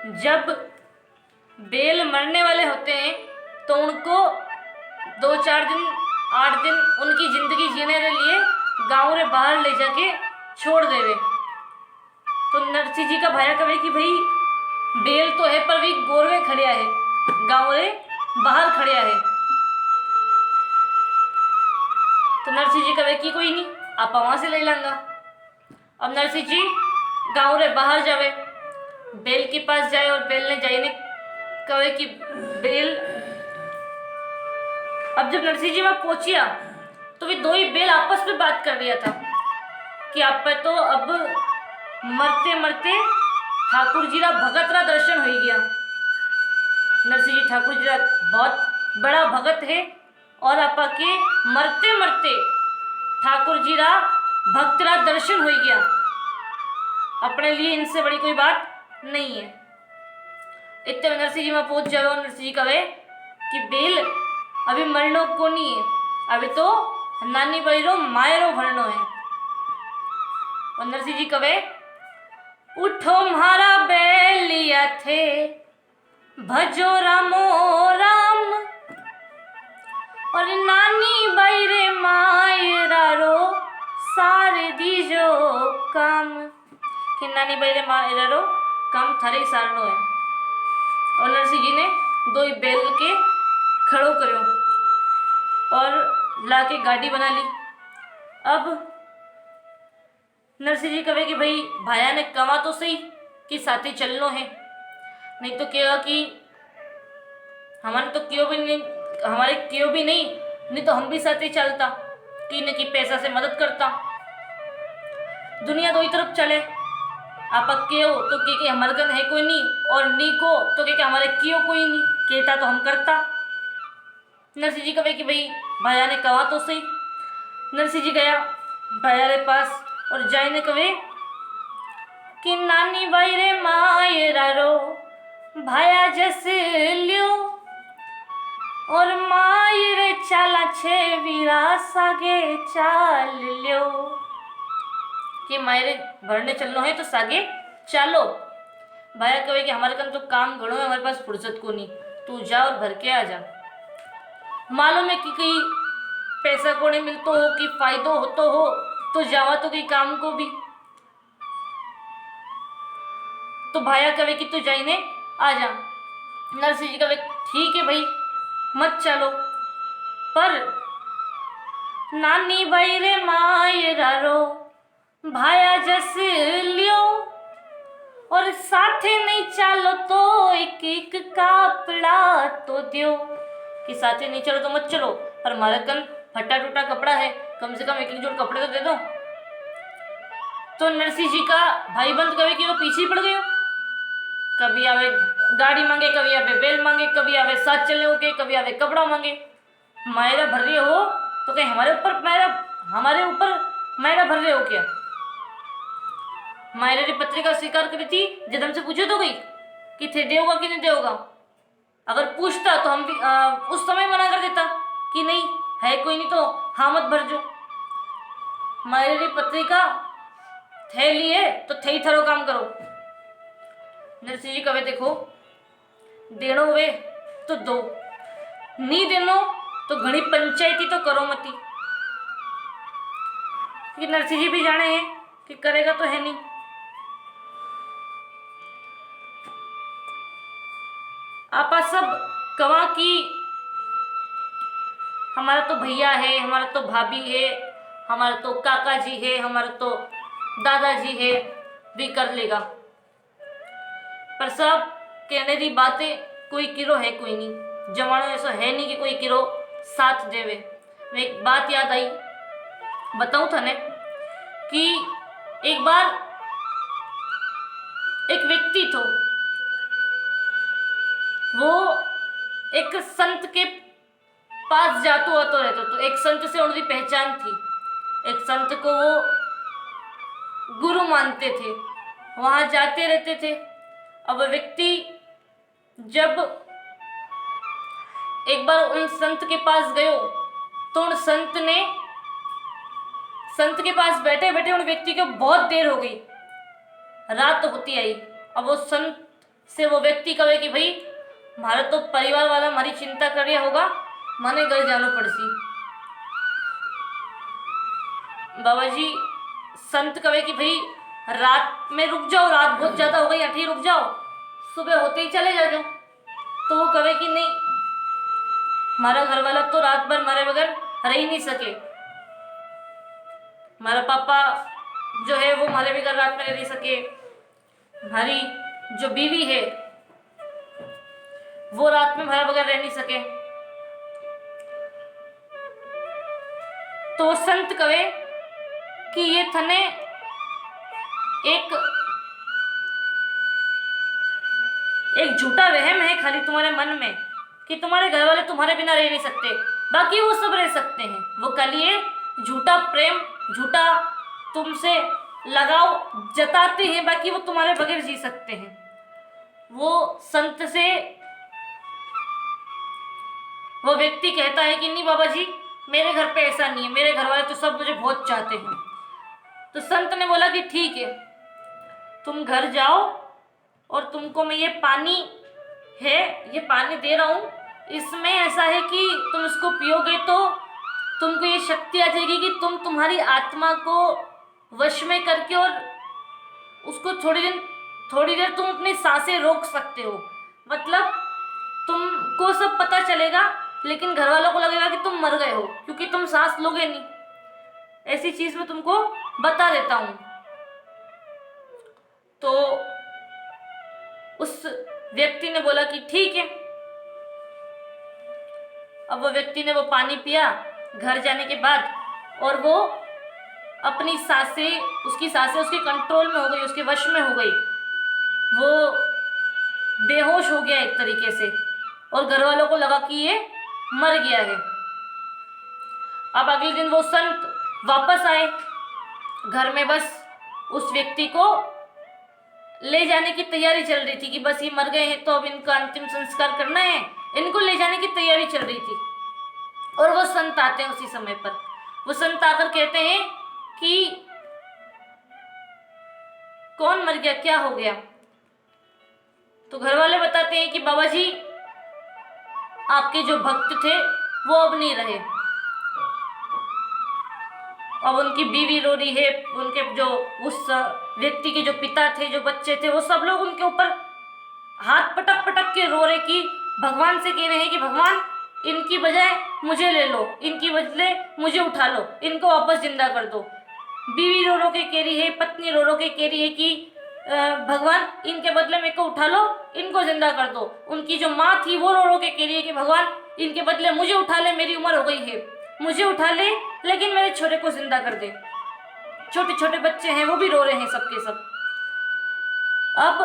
जब बेल मरने वाले होते हैं तो उनको 2-4 दिन 8 दिन उनकी जिंदगी जीने के लिए गाँव रे बाहर ले जाके छोड़ देवे। तो नरसिंह जी का भाया कहे कि भाई बेल तो है पर भी गोरवे खड़िया है, गाँव रे बाहर खड़िया है। तो नरसिंह जी कहे कि कोई नहीं, आप वहां से ले लेंगा। अब नरसिंह जी गाँव रे बाहर जावे, बेल के पास जाए और बेल ने जाइने कहे कि बेल। अब जब नरसिंह जी वहां पहुंचिया तो वे दो ही बेल आपस में बात कर रहा था कि आप पे तो अब मरते मरते ठाकुर जी रा भगत रा दर्शन हो गया। नरसिंह जी ठाकुर जी रा बहुत बड़ा भगत है और आपा के मरते मरते ठाकुर जी रा भक्त रा दर्शन हो गया। अपने लिए इनसे बड़ी कोई बात नहीं है। इतने में नरसिंह जी वहां पहुंच जावे और नरसिंह जी कहे कि बेल अभी मरनो को नहीं है, अभी तो नानी बहिरो मायरो भरनो है। और नरसिंह जी कहे उठो म्हारा बेलिया थे भजो रामो राम, और नानी बहिरे मायरा रो सारे दीजो काम, कि नानी बहिरे मायरा रो काम थारे सारनो है। और नरसिंह जी ने दो ही बैल के खड़ो करो और लाके गाड़ी बना ली। अब नरसिंह जी कहे कि भाई भाया ने कहा तो सही कि साथी चलनो है, नहीं तो कहेगा कि हमारे तो क्यों भी नहीं, हमारे क्यों भी नहीं तो हम भी साथी चलता, कि न कि पैसा से मदद करता। दुनिया दो ही तरफ चले, आप क्यों तो के हमारे कन है कोई नहीं, और नी को तो के हमारे क्यों कोई नहीं, कहता तो हम करता। नरसिंह जी कहे कि भाई भाया ने कहा तो सही। नरसिंह जी गया भाया रे पास और जाय ने कहे कि नानी भाई रे मायरा रो भाया जस लियो, और मायरे चाला छे वीरा सागे चाल लियो, कि मायरे भरने चलना है तो सागे चालो। भाया कहे कि हमारे कन तो काम घड़ो है, हमारे पास फुर्सत को नहीं, तू जा और भर के आ जा। मालूम है कि कहीं पैसा को नहीं मिलतो हो कि फायदो होतो हो तो जावा तो कहीं काम को भी। तो भाया कहे कि तू जाइने आ जा। नरसिंह जी कहे ठीक है भाई मत चलो, पर नानी भाई रे मायरा रो भाया जस लियो, और साथे नहीं चालो तो एक एक कपड़ा तो दियो, कि साथे नहीं चलो तो मत चलो, पर हमारे कल फटा टूटा कपड़ा है, कम से कम एक एक जोड़ कपड़े तो दे दो। तो नरसिंह जी का भाई बंद कहे कि वो पीछे ही पड़ गए, कभी आवे गाड़ी मांगे, कभी आवे बेल मांगे, कभी आवे साथ चलने हो के, कभी आवे कपड़ा मांगे। मायरा भर रहे हो तो कहीं हमारे ऊपर मायरा भर रहे हो क्या? मायरा ने पत्रिका स्वीकार करी थी जब हमसे पूछो तो गई कि थे देगा कि नहीं देगा। अगर पूछता तो हम भी उस समय मना कर देता कि नहीं है कोई नहीं तो हाँ मत भर जो। मायरा ने पत्रिका थे लिए तो थे ही थारो काम करो। नरसिंह जी कहे देखो देनो वे तो दो, नहीं देनो तो घनी पंचायती तो करो मती, कि नरसिंह जी भी जाने हैं कि करेगा तो है नहीं। आपा सब कवा कि हमारा तो भैया है, हमारा तो भाभी है, हमारा तो काका जी है, हमारा तो दादाजी है, भी कर लेगा। पर सब कहने दी बातें कोई किरो है कोई नहीं, जमानो ऐसा है नहीं कि कोई किरो साथ देवे। मैं एक बात याद आई बताऊं थाने कि एक बार एक व्यक्ति तो वो एक संत के पास जातो आतो रहता, तो एक संत से उनकी पहचान थी, एक संत को वो गुरु मानते थे, वहां जाते रहते थे। अब वह व्यक्ति जब एक बार उन संत के पास गयो तो उन संत के पास बैठे बैठे उन व्यक्ति को बहुत देर हो गई, रात होती आई। अब वो संत से वो व्यक्ति कहे कि भाई मारे तो परिवार वाला मारी चिंता कर रहा होगा, मने घर जानो पड़सी। बाबा जी संत कहे कि भाई रात में रुक जाओ, रात बहुत ज्यादा हो गई, अठी रुक जाओ, सुबह होते ही चले जा जाओ। तो वो कहे कि नहीं, हमारा घर वाला तो रात भर मारे बगैर रह ही नहीं सके, हमारा पापा जो है वो हमारे बगैर रात में रह नहीं सके, हमारी जो बीवी है वो रात में हमारे बगैर रह नहीं सके। तो संत कहे कि ये थने एक झूठा वहम है खाली तुम्हारे मन में कि तुम्हारे घर वाले तुम्हारे बिना रह नहीं सकते, बाकी वो सब रह सकते हैं। वो खाली ये झूठा प्रेम, झूठा तुमसे लगाव जताते हैं, बाकी वो तुम्हारे बगैर जी सकते हैं। वो संत से वो व्यक्ति कहता है कि नहीं बाबा जी, मेरे घर पे ऐसा नहीं है, मेरे घर वाले तो सब मुझे बहुत चाहते हैं। तो संत ने बोला कि ठीक है, तुम घर जाओ और तुमको मैं ये पानी है, ये पानी दे रहा हूँ, इसमें ऐसा है कि तुम इसको पियोगे तो तुमको ये शक्ति आ जाएगी कि तुम तुम्हारी आत्मा को वश में करके और उसको थोड़ी देर तुम अपनी सांसें रोक सकते हो। मतलब तुमको सब पता चलेगा, लेकिन घर वालों को लगेगा कि तुम मर गए हो, क्योंकि तुम सांस लोगे नहीं। ऐसी चीज मैं तुमको बता देता हूं। तो उस व्यक्ति ने बोला कि ठीक है। अब वो व्यक्ति ने वो पानी पिया घर जाने के बाद, और वो अपनी सांसें, उसकी सांसें उसके कंट्रोल में हो गई, उसके वश में हो गई। वो बेहोश हो गया एक तरीके से, और घर वालों को लगा कि ये मर गया है। अब अगले दिन वो संत वापस आए घर में, बस उस व्यक्ति को ले जाने की तैयारी चल रही थी कि बस ये मर गए हैं तो अब इनका अंतिम संस्कार करना है, इनको ले जाने की तैयारी चल रही थी। और वो संत आते हैं उसी समय पर। वो संत आकर कहते हैं कि कौन मर गया, क्या हो गया? तो घर वाले बताते हैं कि बाबा जी, आपके जो भक्त थे वो अब नहीं रहे, अब उनकी बीवी रो रही है, उनके जो उस व्यक्ति के जो पिता थे, जो बच्चे थे, वो सब लोग उनके ऊपर हाथ पटक पटक के रो रहे कि भगवान से कह रहे हैं कि भगवान इनकी बजाय मुझे ले लो, इनकी बदले मुझे उठा लो, इनको वापस जिंदा कर दो। बीवी रो रो के कह रही है, पत्नी रो रो के कह रही है कि भगवान इनके बदले मेरे को उठा लो, इनको जिंदा कर दो। उनकी जो माँ थी वो रो रो के कह रही है कि भगवान इनके बदले मुझे उठा ले, मेरी उम्र हो गई है, मुझे उठा ले, लेकिन मेरे छोरे को जिंदा कर दे। छोटे छोटे बच्चे हैं, वो भी रो रहे हैं सबके सब। अब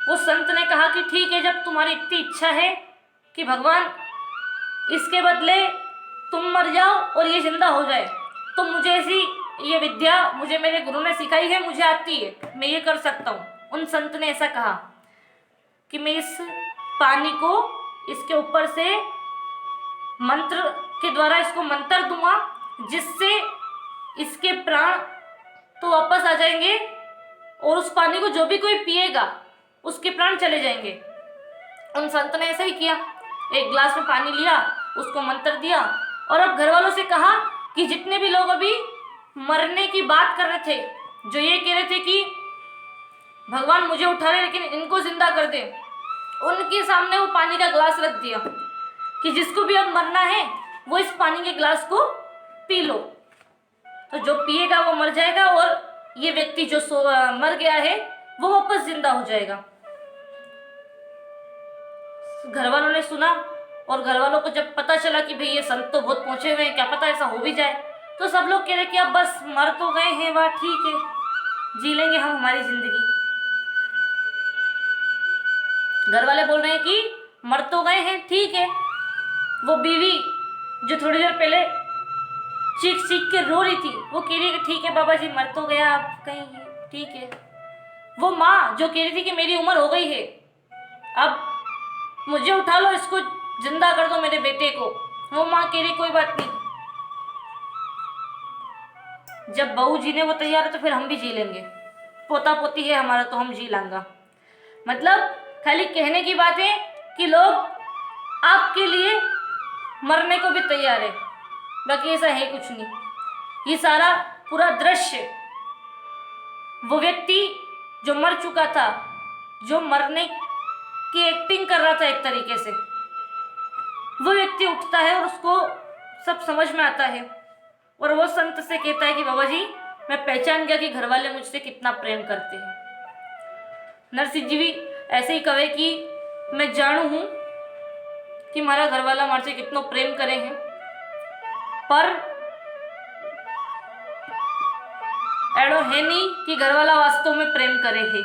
वो संत ने कहा कि ठीक है, जब तुम्हारी इतनी इच्छा है कि भगवान इसके बदले तुम मर जाओ और ये जिंदा हो जाए, तो मुझे ऐसी ये विद्या मुझे मेरे गुरु ने सिखाई है, मुझे आती है, मैं ये कर सकता हूँ। उन संत ने ऐसा कहा कि मैं इस पानी को इसके ऊपर से मंत्र के द्वारा इसको मंत्र दूंगा, जिससे इसके प्राण तो वापस आ जाएंगे, और उस पानी को जो भी कोई पिएगा उसके प्राण चले जाएंगे। उन संत ने ऐसा ही किया, एक गिलास में पानी लिया, उसको मंत्र दिया, और अब घर वालों से कहा कि जितने भी लोग अभी मरने की बात कर रहे थे, जो ये कह रहे थे कि भगवान मुझे उठा रहे लेकिन इनको जिंदा कर दे, उनके सामने वो पानी का गिलास रख दिया कि जिसको भी अब मरना है वो इस पानी के गिलास को पी लो। तो जो पिएगा वो मर जाएगा, और ये व्यक्ति जो मर गया है वो वापस जिंदा हो जाएगा। घर वालों ने सुना, और घर वालों को जब पता चला कि भाई ये संत तो बहुत पहुंचे हुए हैं, क्या पता ऐसा हो भी जाए, तो सब लोग कह रहे कि अब बस मर तो गए हैं, वाह ठीक है, जी लेंगे हम हमारी जिंदगी। घर वाले बोल रहे हैं कि मर तो गए हैं, ठीक है। वो बीवी जो थोड़ी देर पहले चीख चीख के रो रही थी, वो कह रही है कि ठीक है बाबा जी, मर तो गया, आप कहीं ठीक है। वो माँ जो कह रही थी कि मेरी उम्र हो गई है, अब मुझे उठा लो, इसको जिंदा कर दो मेरे बेटे को, वो माँ कह रही कोई बात नहीं, जब बहू जीने को तैयार है तो फिर हम भी जी लेंगे, पोता पोती है हमारा तो हम जी लांगा। मतलब खाली कहने की बात है कि लोग आपके लिए मरने को भी तैयार है, बाकी ऐसा है कुछ नहीं। ये सारा पूरा दृश्य, वो व्यक्ति जो मर चुका था, जो मरने की एक्टिंग कर रहा था एक तरीके से, वो व्यक्ति उठता है और उसको सब समझ में आता है और वो संत से कहता है कि बाबा जी, मैं पहचान गया कि घर वाले मुझसे कितना प्रेम करते हैं। नरसिंह जी भी ऐसे ही कहे कि मैं जानू हूं कि मारा घर वाला मार से कितना प्रेम करे हैं, पर एड़ो है नहीं कि घर वाला वास्तव में प्रेम करे है।